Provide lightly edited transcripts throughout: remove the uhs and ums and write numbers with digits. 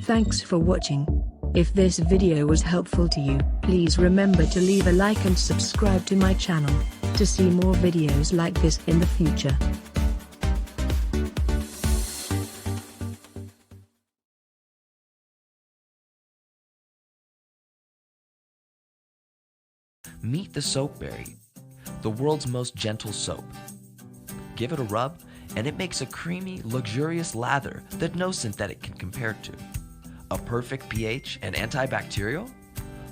Thanks for watching. If this video was helpful to you, please remember to leave a like and subscribe to my channel to see more videos like this in the future. Meet the soapberry, the world's most gentle soap. Give it a rub, and it makes a creamy, luxurious lather that no synthetic can compare to. A perfect pH and antibacterial?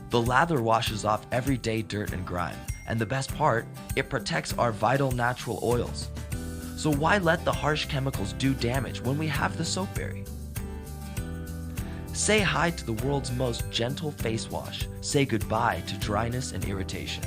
The lather washes off everyday dirt and grime, and the best part, it protects our vital natural oils. So why let the harsh chemicals do damage when we have the soapberry? Say hi to the world's most gentle face wash. Say goodbye to dryness and irritation.